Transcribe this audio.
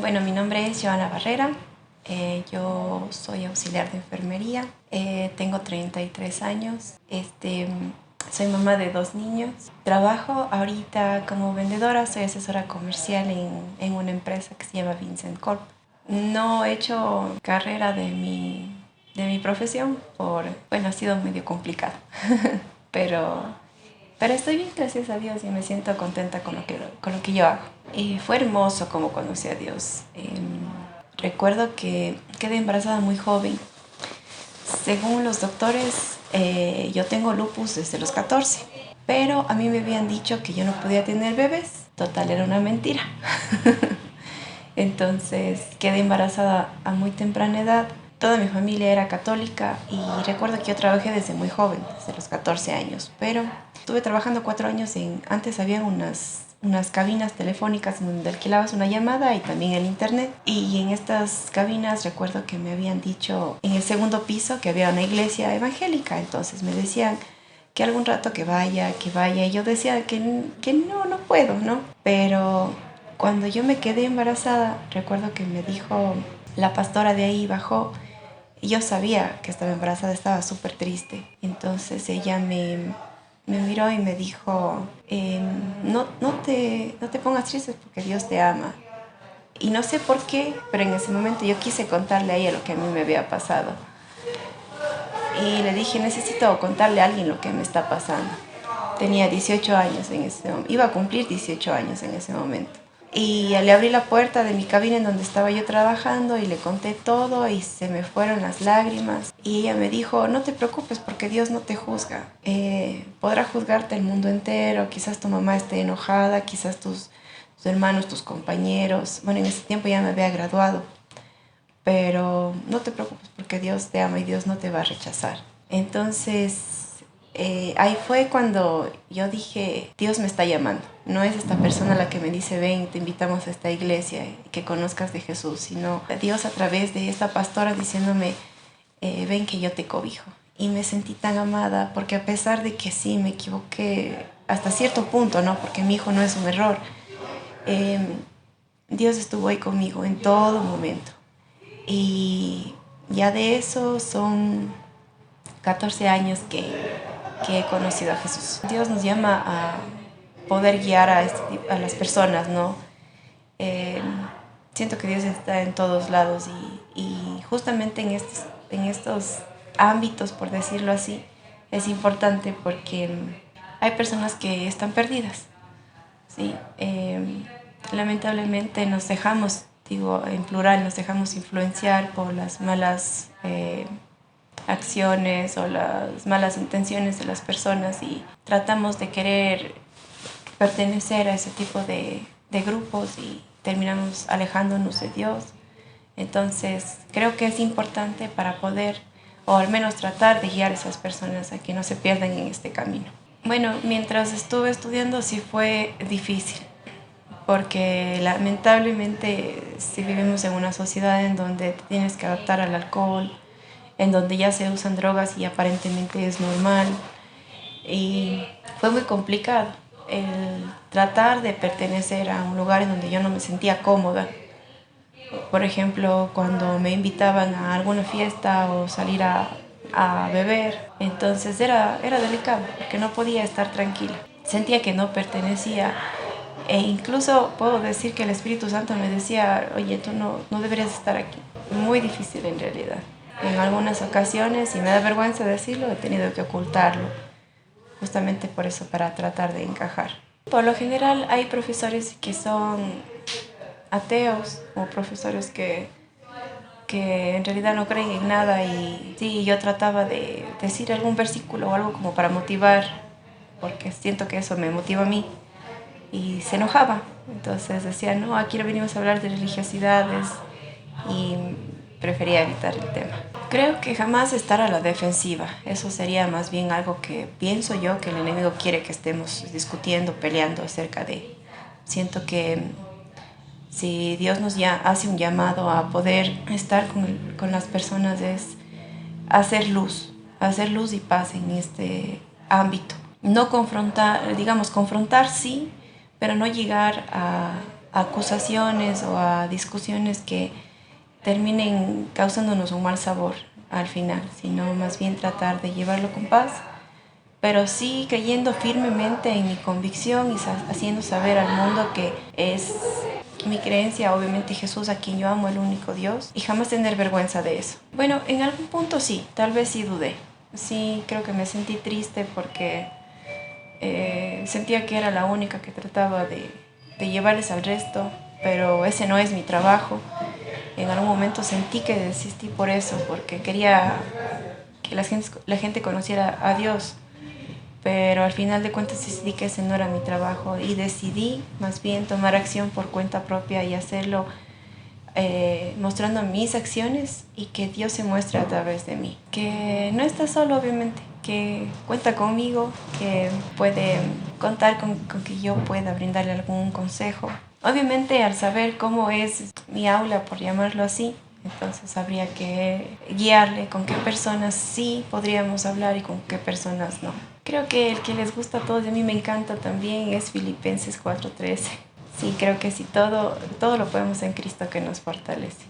Bueno, mi nombre es Joana Barrera, yo soy auxiliar de enfermería, tengo 33 años, soy mamá de 2 niños, trabajo ahorita como vendedora, soy asesora comercial en una empresa que se llama Vincent Corp. No he hecho carrera de mi profesión, bueno, ha sido medio complicado, pero estoy bien, gracias a Dios, y me siento contenta con lo que yo hago. Y fue hermoso como conocí a Dios. Recuerdo que quedé embarazada muy joven. Según los doctores, yo tengo lupus desde los 14, pero a mí me habían dicho que yo no podía tener bebés. Total, era una mentira. Entonces quedé embarazada a muy temprana edad. Toda mi familia era católica y recuerdo que yo trabajé desde muy joven, desde los 14 años, pero estuve trabajando 4 años antes había unas cabinas telefónicas en donde alquilabas una llamada y también el internet. Y en estas cabinas recuerdo que me habían dicho en el segundo piso que había una iglesia evangélica, entonces me decían que algún rato que vaya, y yo decía que no puedo, ¿no? Pero cuando yo me quedé embarazada, recuerdo que me dijo, la pastora de ahí bajó, y yo sabía que estaba embarazada, estaba súper triste. Entonces ella me miró y me dijo, no te pongas triste porque Dios te ama. Y no sé por qué, pero en ese momento yo quise contarle a ella lo que a mí me había pasado. Y le dije, necesito contarle a alguien lo que me está pasando. Tenía 18 años en ese momento, iba a cumplir 18 años en ese momento. Y le abrí la puerta de mi cabina en donde estaba yo trabajando y le conté todo y se me fueron las lágrimas. Y ella me dijo, no te preocupes porque Dios no te juzga. Podrá juzgarte el mundo entero, quizás tu mamá esté enojada, quizás tus hermanos, tus compañeros. Bueno, en ese tiempo ya me había graduado. Pero no te preocupes porque Dios te ama y Dios no te va a rechazar. Entonces, ahí fue cuando yo dije, Dios me está llamando. No es esta persona la que me dice, ven, te invitamos a esta iglesia y que conozcas de Jesús, sino Dios a través de esta pastora diciéndome, ven que yo te cobijo. Y me sentí tan amada porque a pesar de que sí, me equivoqué hasta cierto punto, ¿no? Porque mi hijo no es un error. Dios estuvo ahí conmigo en todo momento. Y ya de eso son 14 años que he conocido a Jesús. Dios nos llama a poder guiar a las personas, ¿no? Eh, Siento que Dios está en todos lados y justamente en estos ámbitos, por decirlo así, es importante porque hay personas que están perdidas, ¿sí? Lamentablemente nos dejamos, digo en plural, nos dejamos influenciar por las malas acciones o las malas intenciones de las personas y tratamos de querer pertenecer a ese tipo de grupos y terminamos alejándonos de Dios. Entonces creo que es importante para poder, o al menos tratar de guiar a esas personas a que no se pierdan en este camino. Bueno, mientras estuve estudiando sí fue difícil, porque lamentablemente si vivimos en una sociedad en donde te tienes que adaptar al alcohol, en donde ya se usan drogas y aparentemente es normal. Y fue muy complicado el tratar de pertenecer a un lugar en donde yo no me sentía cómoda. Por ejemplo, cuando me invitaban a alguna fiesta o salir a beber, entonces era delicado porque no podía estar tranquila. Sentía que no pertenecía e incluso puedo decir que el Espíritu Santo me decía, oye, tú no deberías estar aquí. Muy difícil en realidad. En algunas ocasiones, y me da vergüenza decirlo, he tenido que ocultarlo, justamente por eso, para tratar de encajar. Por lo general hay profesores que son ateos o profesores que en realidad no creen en nada y sí, yo trataba de decir algún versículo o algo como para motivar, porque siento que eso me motiva a mí, y se enojaba. Entonces decía, no, aquí no venimos a hablar de religiosidades, y prefería evitar el tema. Creo que jamás estar a la defensiva, eso sería más bien algo que pienso yo que el enemigo quiere que estemos discutiendo, peleando acerca de. Siento que si Dios nos ya hace un llamado a poder estar con las personas es hacer luz y paz en este ámbito. No confrontar, digamos, confrontar sí, pero no llegar a acusaciones o a discusiones que terminen causándonos un mal sabor al final, sino más bien tratar de llevarlo con paz, pero sí creyendo firmemente en mi convicción y haciendo saber al mundo que es mi creencia, obviamente Jesús, a quien yo amo, el único Dios, y jamás tener vergüenza de eso. Bueno, en algún punto sí, tal vez sí dudé. Sí, creo que me sentí triste porque sentía que era la única que trataba de llevarles al resto, pero ese no es mi trabajo. En algún momento sentí que desistí por eso, porque quería que la gente conociera a Dios, pero al final de cuentas decidí que ese no era mi trabajo y decidí más bien tomar acción por cuenta propia y hacerlo mostrando mis acciones y que Dios se muestre a través de mí. Que no está solo, obviamente, que cuenta conmigo, que puede contar con que yo pueda brindarle algún consejo. Obviamente, al saber cómo es mi aula, por llamarlo así, entonces habría que guiarle con qué personas sí podríamos hablar y con qué personas no. Creo que el que les gusta a todos y a mí me encanta también es Filipenses 4:13. Sí, creo que sí, todo lo podemos en Cristo que nos fortalece.